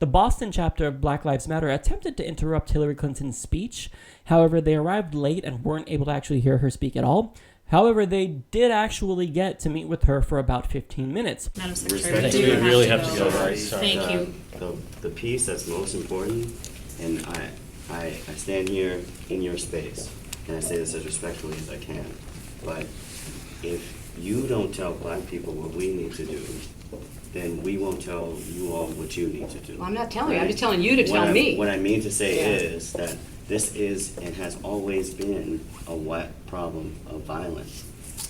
The Boston chapter of Black Lives Matter attempted to interrupt Hillary Clinton's speech. However, they arrived late and weren't able to actually hear her speak at all. However, they did actually get to meet with her for about 15 minutes. Madam Secretary, we really have to go. Thank you. The piece that's most important, and I stand here in your space, and I say this as respectfully as I can, but if you don't tell Black people what we need to do, then we won't tell you all what you need to do. Well, I'm not telling you. I'm just telling you to tell me. What I mean to say is that this is and has always been a wet problem of violence.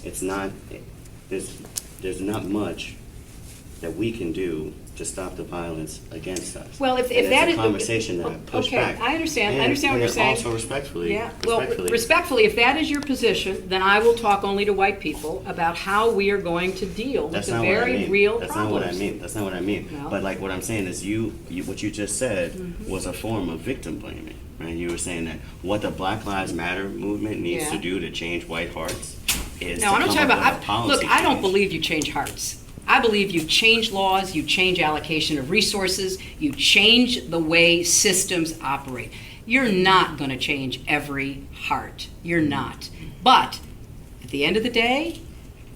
It's not, there's not much that we can do to stop the violence against us. Well, if and that it's is a conversation that I push back. I understand. I understand what you're saying. Also respectfully. Yeah. Well, respectfully, if that is your position, then I will talk only to white people about how we are going to deal with the very real problems. That's not what I mean. That's not what I mean. No. But like what I'm saying is, what you just said was a form of victim blaming. Right? You were saying that what the Black Lives Matter movement needs to do to change white hearts is no, I'm not talking about. Look, I don't change. believe you change hearts. I believe you change laws, you change allocation of resources, you change the way systems operate. You're not going to change every heart. You're not. But at the end of the day,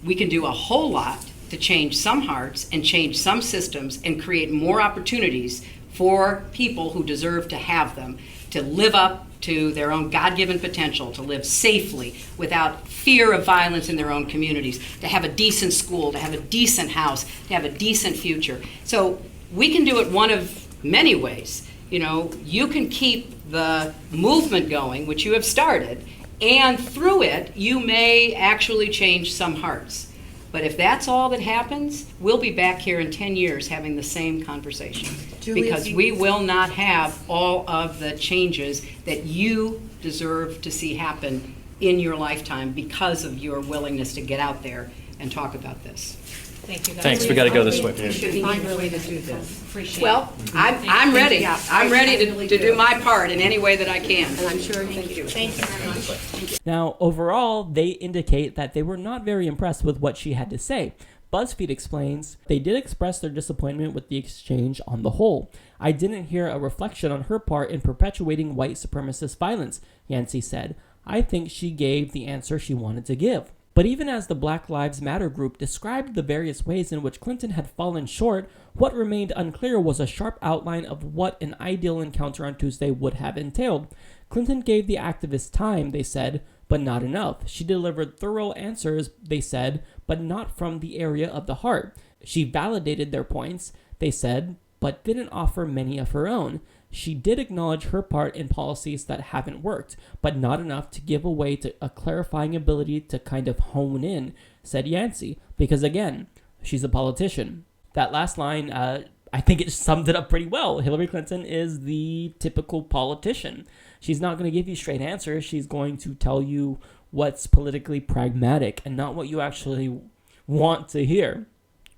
we can do a whole lot to change some hearts and change some systems and create more opportunities for people who deserve to have them, to live up to their own God-given potential, to live safely without fear of violence in their own communities, to have a decent school, to have a decent house, to have a decent future. So we can do it one of many ways. You know, you can keep the movement going, which you have started, and through it, you may actually change some hearts. But if that's all that happens, we'll be back here in 10 years having the same conversation. Because we will not have all of the changes that you deserve to see happen in your lifetime because of your willingness to get out there and talk about this. Thank you. Thanks, we got to go this way. We should find a way to do this. Appreciate Well, it. I'm ready. Yeah, I'm ready I really to do my part in any way that I can. And I'm sure, thank you. Thank you very much. Now, overall, they indicate that they were not very impressed with what she had to say. BuzzFeed explains, they did express their disappointment with the exchange on the whole. I didn't hear a reflection on her part in perpetuating white supremacist violence, Yancey said. I think she gave the answer she wanted to give. But even as the Black Lives Matter group described the various ways in which Clinton had fallen short, what remained unclear was a sharp outline of what an ideal encounter on Tuesday would have entailed. Clinton gave the activists time, they said, but not enough. She delivered thorough answers, they said, but not from the area of the heart. She validated their points, they said, but didn't offer many of her own. She did acknowledge her part in policies that haven't worked, but not enough to give away to a clarifying ability to kind of hone in, said Yancey, because again, she's a politician. That last line, I think it summed it up pretty well. Hillary Clinton is the typical politician. She's not going to give you straight answers. She's going to tell you what's politically pragmatic and not what you actually want to hear.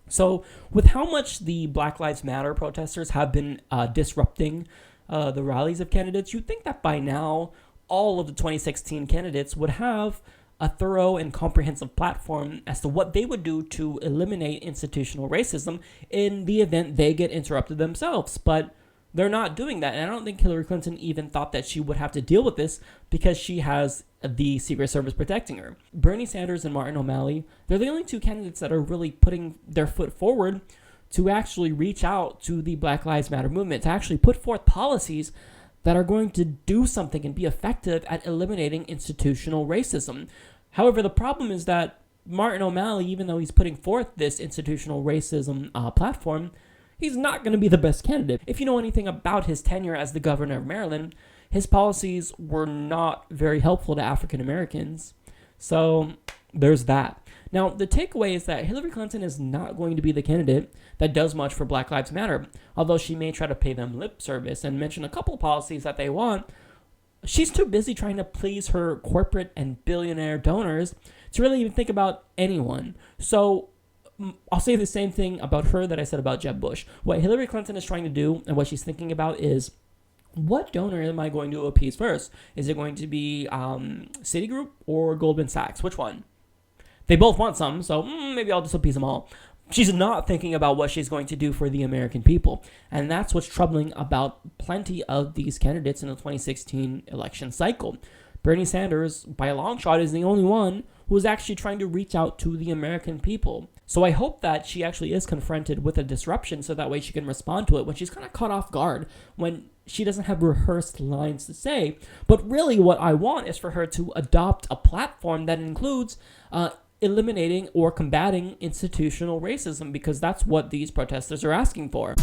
So with how much the Black Lives Matter protesters have been disrupting the rallies of candidates, you'd think that by now all of the 2016 candidates would have a thorough and comprehensive platform as to what they would do to eliminate institutional racism in the event they get interrupted themselves. But they're not doing that. And I don't think Hillary Clinton even thought that she would have to deal with this because she has the Secret Service protecting her. Bernie Sanders and Martin O'Malley, they're the only two candidates that are really putting their foot forward to actually reach out to the Black Lives Matter movement, to actually put forth policies that are going to do something and be effective at eliminating institutional racism. However, the problem is that Martin O'Malley, even though he's putting forth this institutional racism platform, he's not going to be the best candidate. If you know anything about his tenure as the governor of Maryland, his policies were not very helpful to African Americans. So there's that. Now, the takeaway is that Hillary Clinton is not going to be the candidate that does much for Black Lives Matter. Although she may try to pay them lip service and mention a couple of policies that they want, she's too busy trying to please her corporate and billionaire donors to really even think about anyone. So I'll say the same thing about her that I said about Jeb Bush. What Hillary Clinton is trying to do and what she's thinking about is, what donor am I going to appease first? Is it going to be Citigroup or Goldman Sachs? Which one? They both want some, so maybe I'll just appease them all. She's not thinking about what she's going to do for the American people. And that's what's troubling about plenty of these candidates in the 2016 election cycle. Bernie Sanders, by a long shot, is the only one who's actually trying to reach out to the American people. So I hope that she actually is confronted with a disruption so that way she can respond to it when she's kind of caught off guard, when she doesn't have rehearsed lines to say. But really what I want is for her to adopt a platform that includes eliminating or combating institutional racism, because that's what these protesters are asking for.